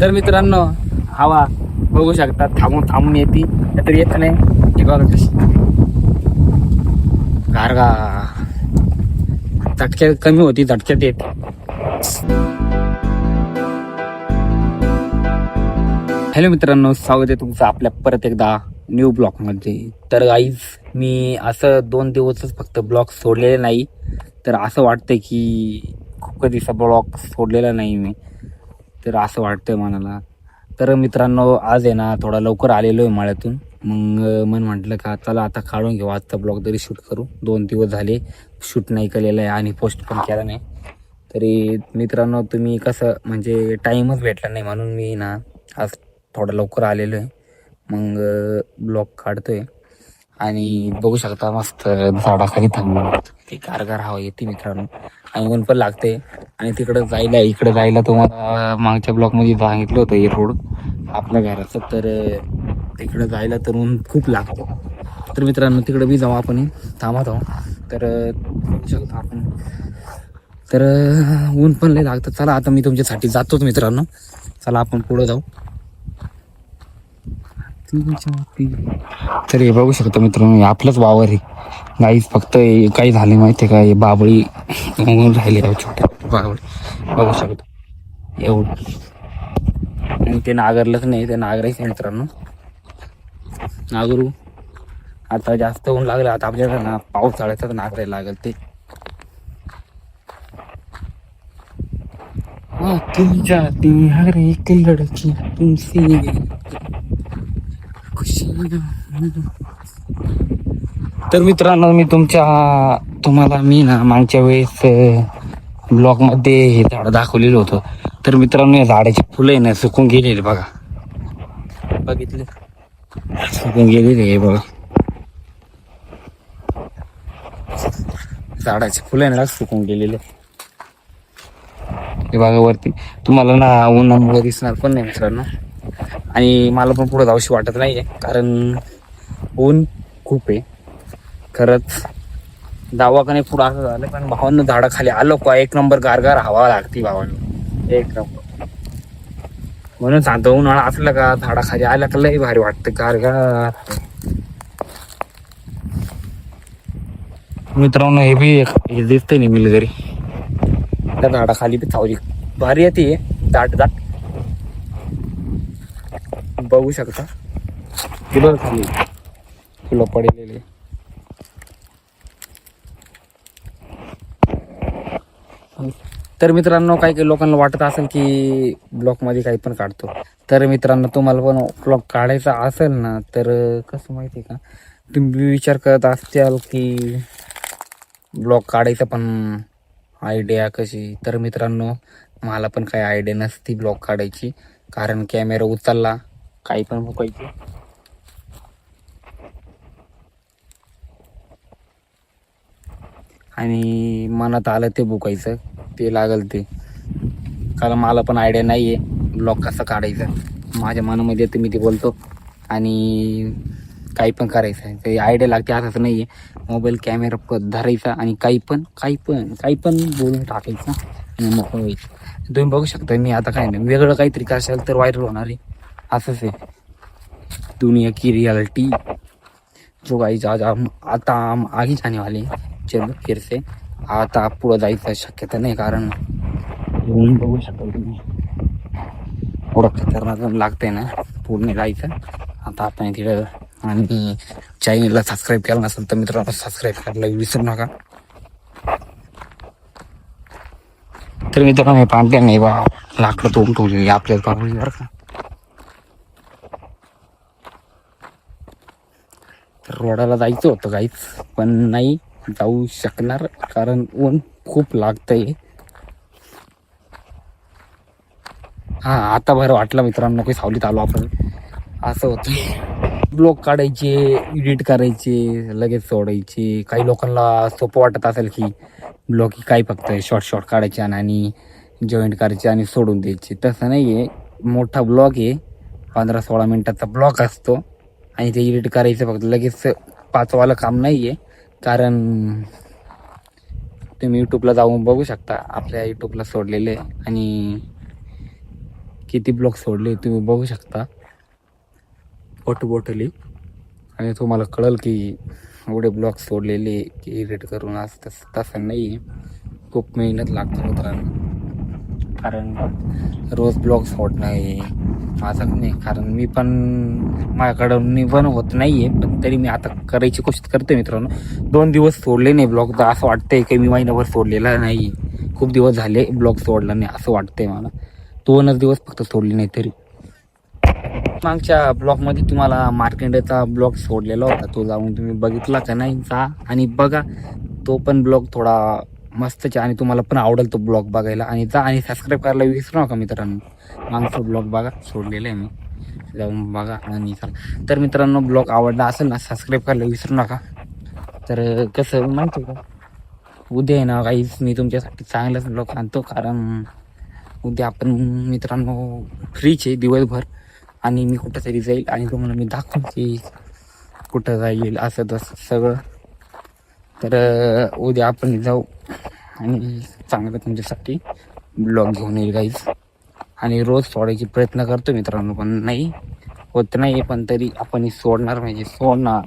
तर मित्रांनो हवा बघू शकता थांबून येते तर येत नाही. हे बघा कशी गारगा झटक्यात कमी होती झटक्यात येत. हॅलो मित्रांनो, स्वागत आहे तुमचं आपल्या परत एकदा न्यू ब्लॉगमध्ये. तर गाईज मी असं 2 दिवसच फक्त ब्लॉग सोडलेले नाही, तर असं वाटतंय की खूप कधीचा ब्लॉग सोडलेला नाही मी, तर असं वाटतंय मनाला. तर मित्रांनो आज आहे ना थोडा लवकर आलेलो आहे माळ्यातून. मग म्हटलं का चला आता काढून घेऊ आजचा ब्लॉग, तरी शूट करू. 2 दिवस झाले शूट नाही केलेलं आहे आणि पोस्ट पण केला नाही. तरी मित्रांनो तुम्ही कसं म्हणजे टाईमच भेटला नाही म्हणून मी ना आज थोडं लवकर आलेलो आहे. मग ब्लॉग काढतोय आणि बघू शकता मस्त झाडाखाली थांबून ते गारगार हवा येते मित्रांनो, आणि ऊन पण लागते. आणि इकडं जायला तुम्हाला मागच्या ब्लॉगमध्ये सांगितलं होतं हे रोड आपल्या घराचं, तर तिकडं जायला तर ऊन खूप लागतं. तर मित्रांनो तिकडं बी जाऊ आपण, थांबत आहो. तर बघू शकता आपण, तर ऊन पण लय लागतं. चला आता मी तुमच्यासाठी जातोच मित्रांनो, चला आपण पुढं जाऊ. तर हे बघू शकतो मित्रांनो आपलंच वावर आहे गाईस. फक्त काही झाले माहिती आहे का, हे बाबळी राहिले छोटे बाबळी बघू शकतो एवढं. आणि ते नागरलंच नाही, ते नागरायचं मित्रांनो, नागरू. आता जास्त ऊन लागलं, आता आपल्याला ना पावसाळ्याचाच नागरायला लागेल ते. तुमच्या हर एक लडकी तुमसे खुशी. तर मित्रांनो मी तुम्हाला मी ना मागच्या वेळेस ब्लॉग मध्ये हे झाड दाखवलेलं होतं. तर मित्रांनो या झाडाची फुलं आहे ना सुकून गेलेली बघा, बघितले सुकून गेलेली आहे बघा. झाडाची फुलं आहे ना सुकून गेलेले हे बघा वरती. तुम्हाला ना उन्हामुळे दिसणार पण नाही मित्रांनो, आणि मला पण पुढे जाऊशी वाटत नाहीये कारण ऊन खूप आहे. खरंच दवाखाने पुढं असं झालं, पण भावांना झाडाखाली आलो का एक नंबर गारगार हवा लागती भावांना, एक नंबर. म्हणून सांगतो उन्हाळा असलं का झाडाखाली आलं का लई भारी वाटतं गारगार. मित्रांनो हे दिसतंय नाही मिल घरी, त्या झाडाखाली बी सावली भारी येते दाट दाट, बघू शकता फुलं खाली फुलं पडलेले. तर मित्रांनो काही लोकांना वाटत असेल की ब्लॉगमध्ये काही पण काढतो, तर मित्रांनो तुम्हाला पण ब्लॉग काढायचा असेल ना तर कसं माहिती आहे का, तुम्ही विचार करत असताल की ब्लॉग काढायचा पण आयडिया कशी. तर मित्रांनो मला पण काही आयडिया नसती ब्लॉग काढायची, कारण कॅमेरा उचलला काही पण भुकायची. आणि मनात आलं ते भुकायचं, ते लागल ते, कारण मला पण आयडिया नाही आहे ब्लॉग कसा काढायचा. माझ्या मनामध्ये येतं मी ते बोलतो आणि काही पण करायचं आहे ते आयडिया लागते असंच नाही आहे. मोबाईल कॅमेरा धरायचा आणि काही पण बोलून टाकायचं आणि मोकळं व्हायचं. तुम्ही बघू शकता मी आता काय नाही वेगळं काहीतरी करायचं तर व्हायरल होणार आहे, असंच आहे दुनिया की रियालिटी. जो गाइस आज आता हम आगे जाने वाले हैं, चलो फिर से. आता पुढं जायचं शक्यता नाही, कारण ऊन बघू शकता तुम्ही पुढं खतरनाक लागतंय ना, पूर्ण जायचं. आता आपण तिथं, आणि चॅनलला सबस्क्राईब केलं नसेल तर मित्रांनो सबस्क्राईब करायला विसरू नका. तर मित्रांनो हे पांढऱ्या नाही बा लाकडं तोडून ठेवलेली आपल्याला पाहिजे बरं का. तर रोडाला जायचं होतं काहीच, पण नाही जाऊ शकणार कारण ऊन खूप लागतंय. हा आता बरं वाटलं मित्रांनो की सावलीत आलो आपण. असं होतं ब्लॉग काढायचे, एडिट करायचे, लगेच सोडायचे. काही लोकांना सोपं वाटत असेल की ब्लॉग काय फक्त शॉर्ट काढायचे आणि जॉईंट करायचे आणि सोडून द्यायचे. तसं नाही आहे, मोठा ब्लॉग आहे, 15-16 मिनटाचा ब्लॉग असतो आणि ते एडिट करायचं फक्त लगेच 5वालं काम नाही आहे. कारण तुम्ही यूट्यूबला जाऊन बघू शकता, आपल्या यूट्यूबला सोडलेले आणि किती ब्लॉग सोडले तुम्ही बघू शकता बोटली. आणि तुम्हाला कळेल की एवढे ब्लॉग सोडलेले की एडिट करून आज तसं नाही आहे. खूप मेहनत लागते मित्रांनो. कारण रोज ब्लॉग सोडणं आहे माझं नाही. कारण मी पण माझ्याकडं निवण होत नाही आहे, पण तरी मी आता करायची कोशिश करते मित्रांनो. 2 दिवस सोडले नाही ब्लॉग तर असं वाटतंय की मी महिनाभर सोडलेला नाही. खूप दिवस झाले ब्लॉग सोडला नाही असं वाटतंय मला. 2च दिवस फक्त सोडले नाही तरी. मागच्या ब्लॉगमध्ये तुम्हाला मार्केंडचा ब्लॉग सोडलेला होता, तो जाऊन तुम्ही बघितला का नाही जा आणि बघा. तो पण ब्लॉग थोडा मस्तच आणि तुम्हाला पण आवडेल तो ब्लॉग बघायला. आणि जा आणि सबस्क्राईब करायला विसरू नका मित्रांनो. मागचा ब्लॉग बघा सोडलेला आहे मी, जाऊन बघा. आणि तर मित्रांनो ब्लॉग आवडला असेल ना सबस्क्राईब करायला विसरू नका. तर कसं माहिती का, उद्या आहे ना काहीच मी तुमच्यासाठी चांगलाच ब्लॉग आणतो. कारण उद्या आपण मित्रांनो फ्रीच आहे दिवसभर आणि मी कुठं तरी जाईल आणि तुम्हाला मी दाखवून की कुठं जाईल असं तसं सगळं. तर उद्या आपण जाऊ आणि चांगलं तुमच्यासाठी ब्लॉग घेऊन येईल गाईज. आणि रोज सोडायचे प्रयत्न करतो मित्रांनो, पण नाही होत नाही. पण तरी आपण सोडणार म्हणजे सोडणार.